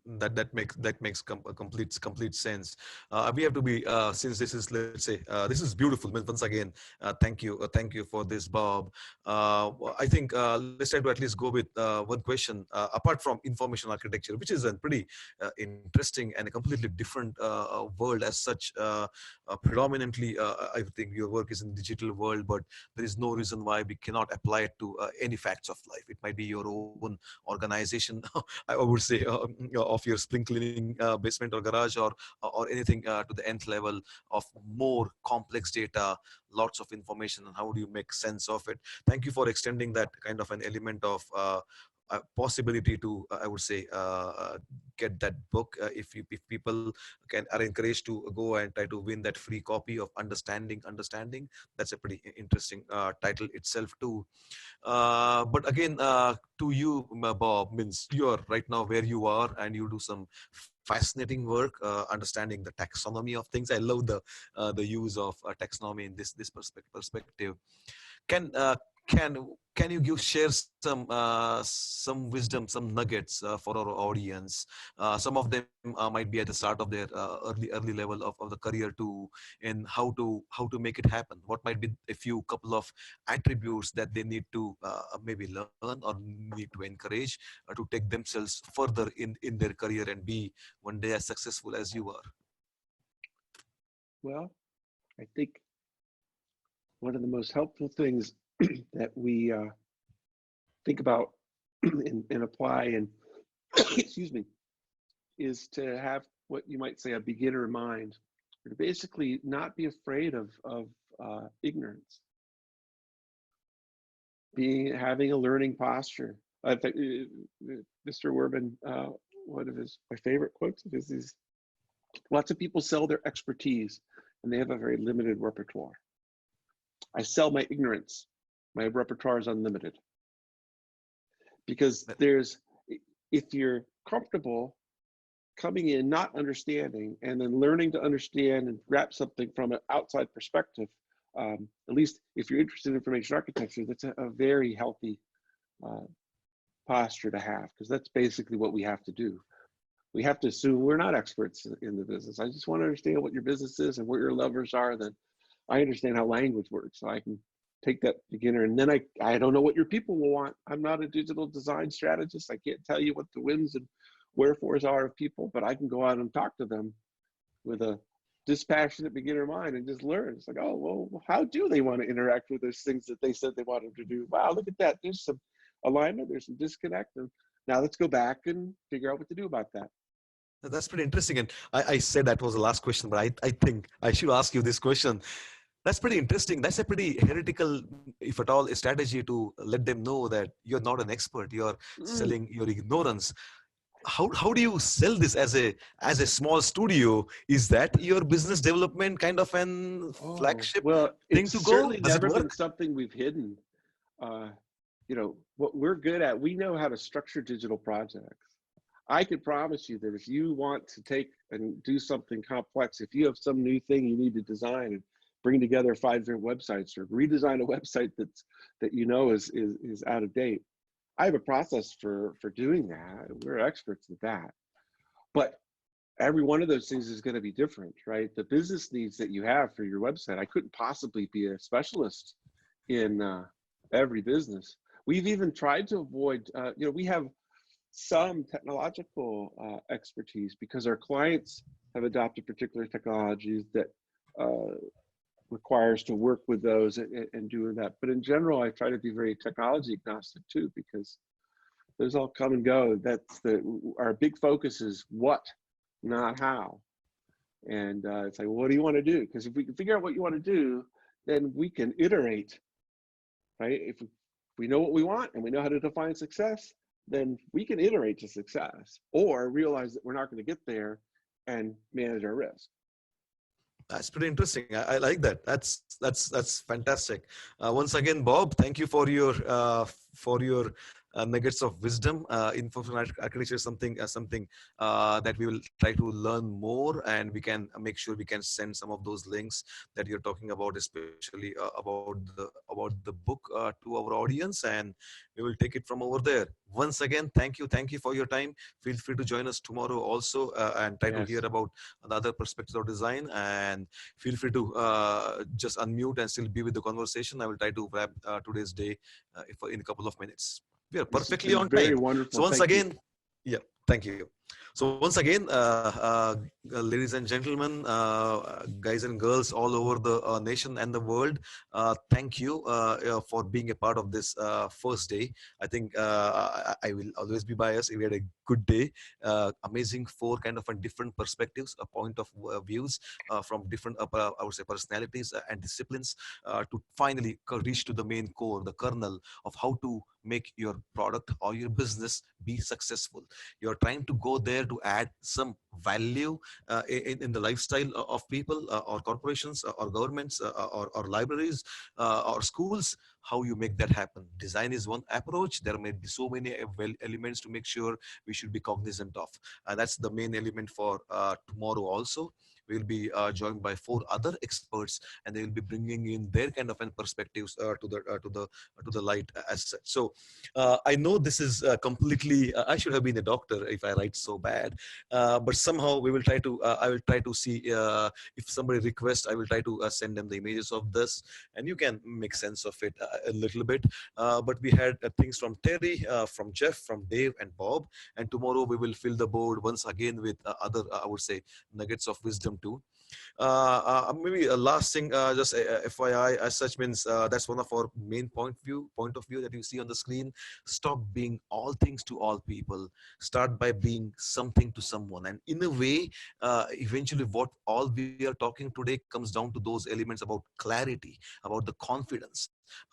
that makes complete sense. We have to be since this is, let's say, this is beautiful. Once again, thank you for this, Bob. I think let's try to at least go with one question. Apart from information architecture, which is a pretty interesting and a completely different world as such. Predominantly, I think your work is in digital world, but there is no reason why we cannot apply it to any facts of life. It might be your own organization. I would say of your spring cleaning basement or garage, or anything to the nth level of more complex data, lots of information, and how do you make sense of it. Thank you for extending that kind of an element of possibility to I would say get that book. If people are encouraged to go and try to win that free copy of understanding, that's a pretty interesting title itself too. But again, to you, Bob, means you are right now where you are, and you do some fascinating work understanding the taxonomy of things. I love the use of taxonomy in this perspective. Can can you share some wisdom, some nuggets for our audience? Some of them might be at the start of their early level of the career too, and how to make it happen. What might be a few couple of attributes that they need to maybe learn or need to encourage to take themselves further in their career and be one day as successful as you are. Well, I think one of the most helpful things that we think about and apply and excuse me, is to have what you might say a beginner mind, or to basically not be afraid of ignorance, having a learning posture. I think Mr. Werben, one of my favorite quotes of his is, lots of people sell their expertise and they have a very limited repertoire. I sell my ignorance. My repertoire is unlimited. Because if you're comfortable coming in, not understanding, and then learning to understand and wrap something from an outside perspective, at least if you're interested in information architecture, that's a very healthy posture to have, because that's basically what we have to do. We have to assume we're not experts in the business. I just want to understand what your business is and what your levers are. Then I understand how language works, so I can take that beginner. And then I don't know what your people will want. I'm not a digital design strategist. I can't tell you what the wins and wherefores are of people, but I can go out and talk to them with a dispassionate beginner mind and just learn. It's like, oh, well, how do they want to interact with those things that they said they wanted to do? Wow, look at that. There's some alignment, there's some disconnect. And now let's go back and figure out what to do about that. That's pretty interesting. And I said that was the last question, but I think I should ask you this question. That's pretty interesting. That's a pretty heretical, if at all, a strategy to let them know that you're not an expert. You're selling your ignorance. How do you sell this as a small studio? Is that your business development kind of an flagship well, thing it's to go? certainly Does it never work? been something we've hidden. What we're good at, we know how to structure digital projects. I could promise you that if you want to take and do something complex, if you have some new thing you need to design and bring together 5 different websites, or redesign a website that you know is out of date, I have a process for doing that. We're experts at that. But every one of those things is going to be different, right? The business needs that you have for your website, I couldn't possibly be a specialist in every business. We've even tried to avoid, we have some technological expertise, because our clients have adopted particular technologies that uh, require us to work with those and doing that. But in general, I try to be very technology agnostic too, because those all come and go. That's our big focus is what, not how. And it's like, well, what do you want to do? Because if we can figure out what you want to do, then we can iterate, right? If we know what we want and we know how to define success, then we can iterate to success, or realize that we're not going to get there and manage our risk. That's pretty interesting. I like that. That's fantastic. Once again, Bob, thank you for your nuggets of wisdom. Information architecture is something that we will try to learn more, and we can make sure we can send some of those links that you're talking about, especially about the book to our audience, and we will take it from over there. Once again, thank you for your time. Feel free to join us tomorrow also, and try to hear Yes. about the other perspectives of design, and feel free to just unmute and still be with the conversation. I will try to wrap today's day in a couple of minutes. We are This has perfectly been on very time. wonderful. So once Thank you. again, yeah, thank you. So once again, ladies and gentlemen, guys and girls all over the nation and the world, thank you for being a part of this first day. I think I will always be biased. We had a good day, amazing four kind of different perspectives, a point of views from different, I would say, personalities and disciplines to finally reach to the main core, the kernel of how to make your product or your business be successful. You're trying to go there to add some value in the lifestyle of people or corporations or governments or libraries or schools. How you make that happen? Design is one approach. There may be so many elements to make sure we should be cognizant of. That's the main element for tomorrow also. We'll be joined by four other experts, and they will be bringing in their kind of perspectives to the light as such. So I know this is completely. I should have been a doctor if I write so bad, but somehow we will try to. I will try to see if somebody requests. I will try to send them the images of this, and you can make sense of it a little bit. But we had things from Terry, from Jeff, from Dave, and Bob. And tomorrow we will fill the board once again with other, I would say, nuggets of wisdom too. Maybe a last thing, just FYI, as such means that's one of our main point of view that you see on the screen. Stop being all things to all people. Start by being something to someone, and in a way, eventually, what all we are talking today comes down to those elements about clarity, about the confidence,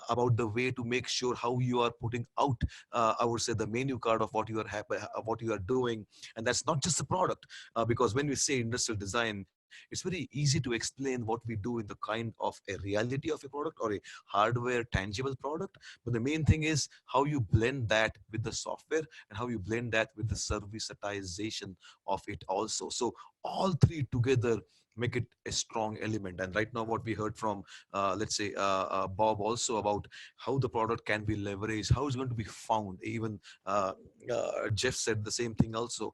about the way to make sure how you are putting out. I would say the menu card of what you are happy, what you are doing, and that's not just the product, because when we say industrial design, it's very easy to explain what we do in the kind of a reality of a product or a hardware tangible product. But the main thing is how you blend that with the software and how you blend that with the servicetization of it also. So all three together make it a strong element. And right now what we heard from let's say Bob also about how the product can be leveraged, how it's going to be found. Even Jeff said the same thing also.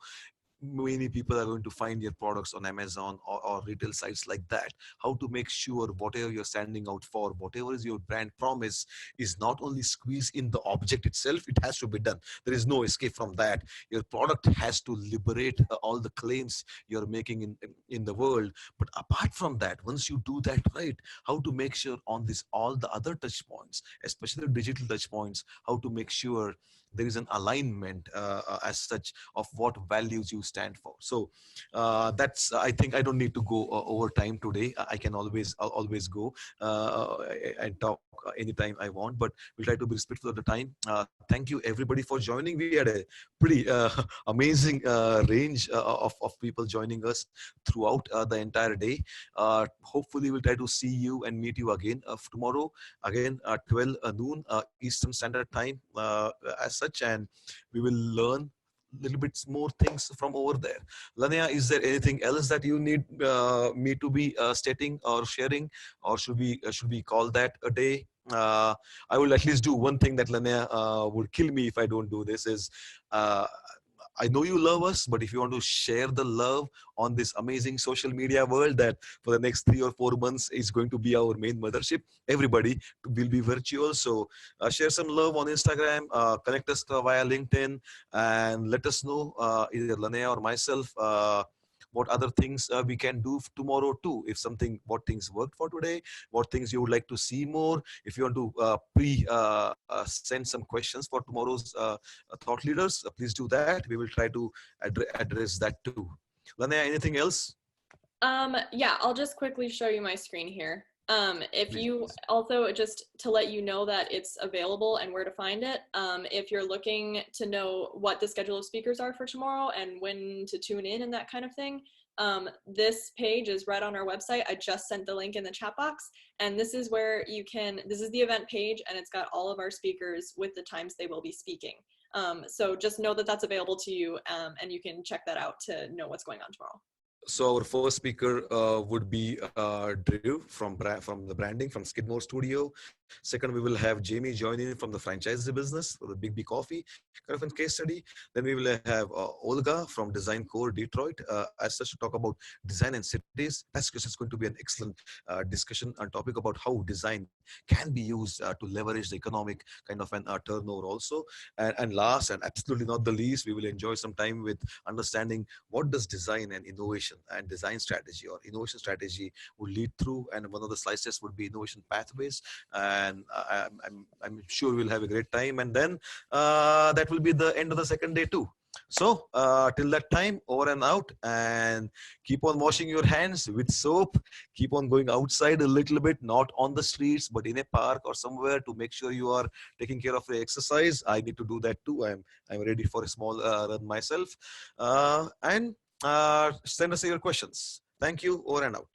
Many people are going to find your products on Amazon or retail sites like that. How to make sure whatever you're standing out for, whatever is your brand promise, is not only squeezed in the object itself, it has to be done. There is no escape from that. Your product has to liberate all the claims you're making in the world. But apart from that, once you do that right, how to make sure on this all the other touch points, especially digital touch points, how to make sure there is an alignment as such of what values you stand for. So that's, I think I don't need to go over time today. I'll always go and talk anytime I want, but we'll try to be respectful of the time. Thank you everybody for joining. We had a pretty amazing range of people joining us throughout the entire day. Hopefully we'll try to see you and meet you again tomorrow, again at 12 noon Eastern Standard Time as such, and we will learn little bit more things from over there. Lania, is there anything else that you need me to be stating or sharing, or should we call that a day? I will at least do one thing that Lania would kill me if I don't do this is I know you love us, but if you want to share the love on this amazing social media world that for the next 3 or 4 months is going to be our main mothership, everybody will be virtual. So share some love on Instagram, connect us via LinkedIn, and let us know, either Lanea or myself, what other things we can do tomorrow too. If something, what things worked for today, what things you would like to see more. If you want to send some questions for tomorrow's thought leaders, please do that. We will try to address that too. Lanaya, anything else? Yeah, I'll just quickly show you my screen here. If Please, you please. also, just to let you know that it's available and where to find it, if you're looking to know what the schedule of speakers are for tomorrow and when to tune in and that kind of thing, this page is right on our website. I just sent the link in the chat box, and this is where you can, this is the event page, and it's got all of our speakers with the times they will be speaking. So just know that that's available to you, and you can check that out to know what's going on tomorrow. So our first speaker would be Drew from the branding from Skidmore Studio. Second, we will have Jamie join in from the franchisee business for the Big B Coffee kind of a case study. Then we will have Olga from Design Core Detroit, as such, to talk about design and cities. That's just going to be an excellent discussion and topic about how design can be used to leverage the economic kind of an turnover also. And last and absolutely not the least, we will enjoy some time with understanding what does design and innovation and design strategy or innovation strategy would lead through. And one of the slices would be innovation pathways. And I'm sure we'll have a great time. And then that will be the end of the second day too. So till that time, over and out, and keep on washing your hands with soap. Keep on going outside a little bit, not on the streets, but in a park or somewhere, to make sure you are taking care of the exercise. I need to do that too. I'm ready for a small run myself. And send us your questions. Thank you. Over and out.